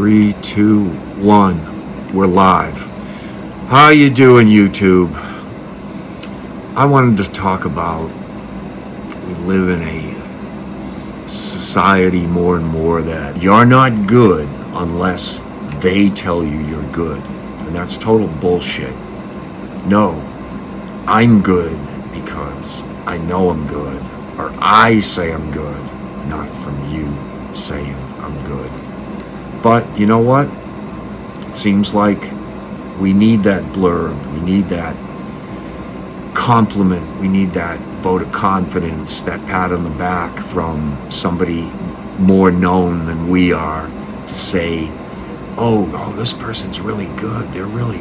Three, two, one. We're live. How you doing, YouTube? I wanted to talk about we live in a society more and more that you're not good unless they tell you you're good. And that's total bullshit. No, I'm good because I know I'm good, or I say I'm good, not from you saying I'm good. But you know what? It seems like we need that blurb, we need that compliment, we need that vote of confidence, that pat on the back from somebody more known than we are to say, oh, this person's really good. They're really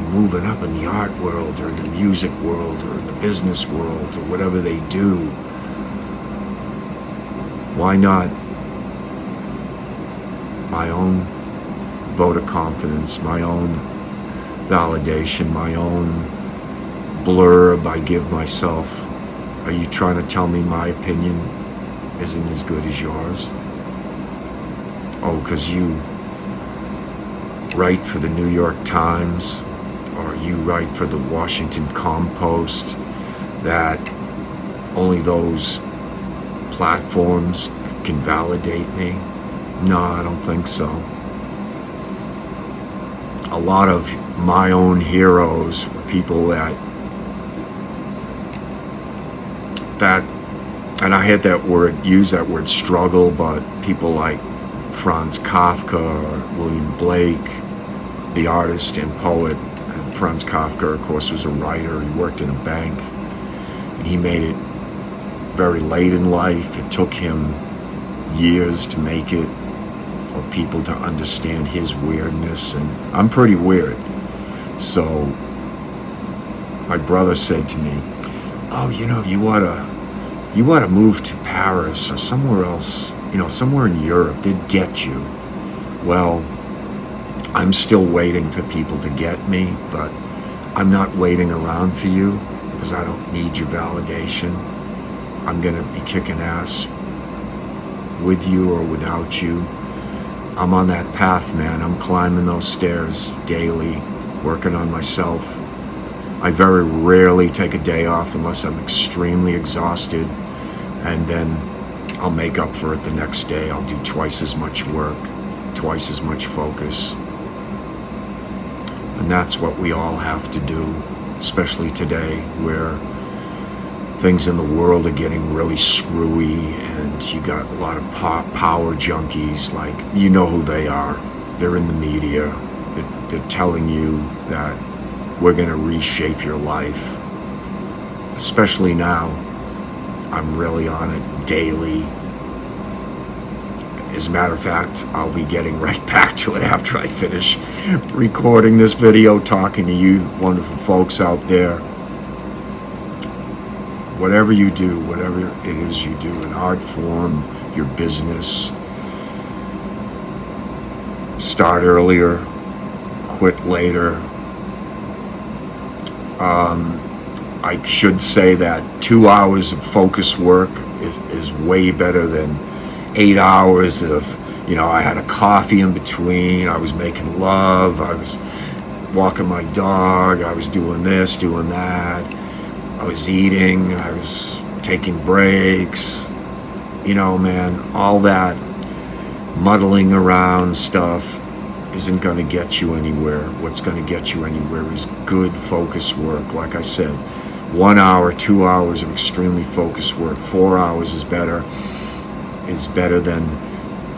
moving up in the art world or the music world or the business world or whatever they do. Why not my own vote of confidence, my own validation, my own blurb I give myself? Are you trying to tell me my opinion isn't as good as yours? Oh, because you write for the New York Times or you write for the Washington Compost, that only those platforms can validate me? No, I don't think so. A lot of my own heroes were people that, and I had use that word struggle, but people like Franz Kafka or William Blake, the artist and poet. And Franz Kafka, of course, was a writer. He worked in a bank, and he made it very late in life. It took him years to make it, or people to understand his weirdness, and I'm pretty weird. So my brother said to me, oh, you ought to move to Paris or somewhere else, somewhere in Europe. They'd get you. Well, I'm still waiting for people to get me, but I'm not waiting around for you because I don't need your validation. I'm going to be kicking ass with you or without you. I'm on that path, man. I'm climbing those stairs daily, working on myself. I very rarely take a day off unless I'm extremely exhausted, and then I'll make up for it the next day. I'll do twice as much work, twice as much focus. And that's what we all have to do, especially today, where things in the world are getting really screwy, and you got a lot of power junkies, like, you know who they are. They're in the media. They're telling you that we're going to reshape your life. Especially now, I'm really on it daily. As a matter of fact, I'll be getting right back to it after I finish recording this video, talking to you wonderful folks out there. Whatever you do, whatever it is you do, an art form, your business, start earlier, quit later. I should say that 2 hours of focus work is way better than 8 hours of, I had a coffee in between, I was making love, I was walking my dog, I was doing this, doing that. I was eating, I was taking breaks, man, all that muddling around stuff isn't going to get you anywhere. What's going to get you anywhere is good focus work. Like I said, 1 hour, 2 hours of extremely focused work. 4 hours is better than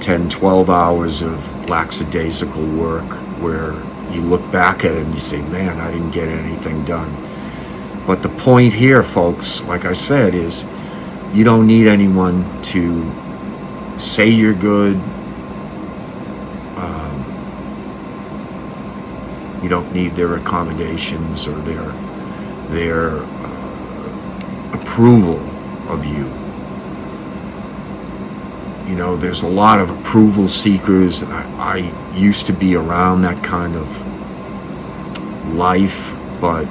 10, 12 hours of lackadaisical work where you look back at it and you say, man, I didn't get anything done. But the point here, folks, like I said, is you don't need anyone to say you're good. You don't need their accommodations or their approval of you. There's a lot of approval seekers, and I used to be around that kind of life, but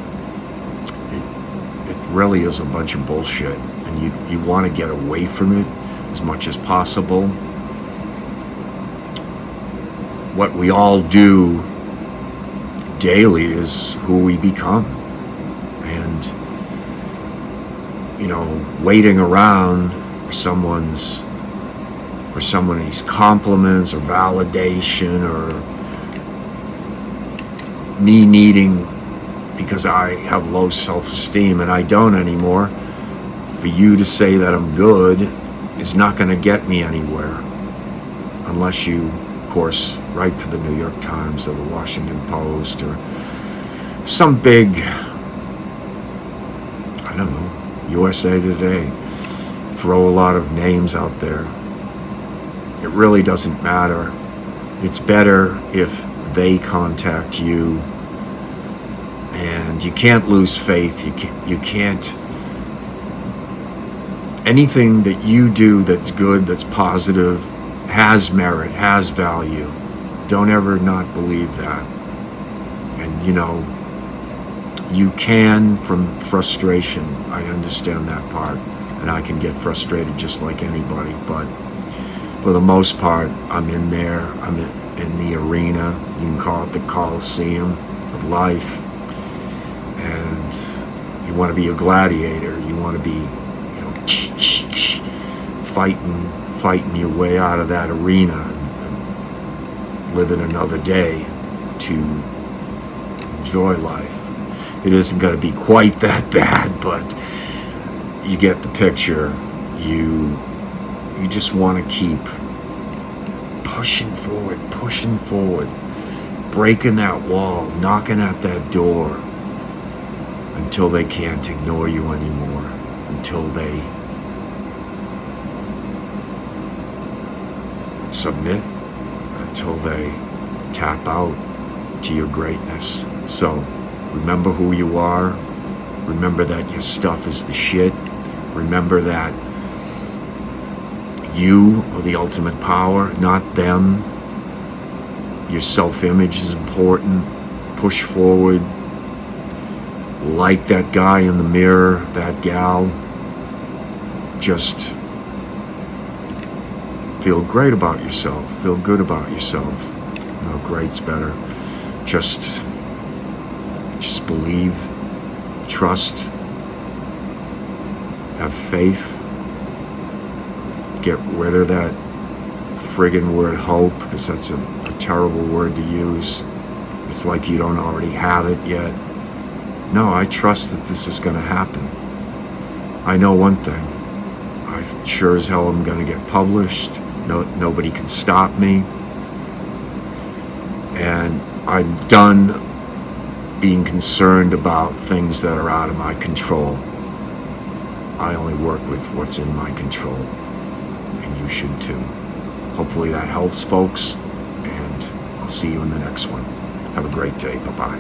it really is a bunch of bullshit, and you want to get away from it as much as possible. what we all do daily is who we become. And, waiting around for somebody's compliments or validation, or me needing, because I have low self-esteem and I don't anymore, for you to say that I'm good is not going to get me anywhere, unless you, of course, write for the New York Times or the Washington Post or some big, I don't know, USA Today. Throw a lot of names out there. It really doesn't matter. It's better if they contact you, and you can't lose faith. You can't. Anything that you do that's good, that's positive, has merit, has value. Don't ever not believe that. And you can, from frustration, I understand that part, and I can get frustrated just like anybody, but for the most part, I'm in there. I'm in the arena. You can call it the Coliseum of life. And you want to be a gladiator. You want to be, fighting your way out of that arena and living another day to enjoy life. It isn't going to be quite that bad, but you get the picture. You just want to keep pushing forward, breaking that wall, knocking at that door until they can't ignore you anymore, until they submit, until they tap out to your greatness. So remember who you are. Remember that your stuff is the shit. Remember that you are the ultimate power, not them. Your self-image is important. Push forward. Like that guy in the mirror, that gal. Just feel great about yourself. Feel good about yourself. No, great's better. Just believe, trust, have faith. Get rid of that friggin' word hope, because that's a terrible word to use. It's like you don't already have it yet. No, I trust that this is going to happen. I know one thing. I sure as hell am going to get published. Nobody can stop me. And I'm done being concerned about things that are out of my control. I only work with what's in my control. And you should too. Hopefully that helps, folks. And I'll see you in the next one. Have a great day. Bye-bye.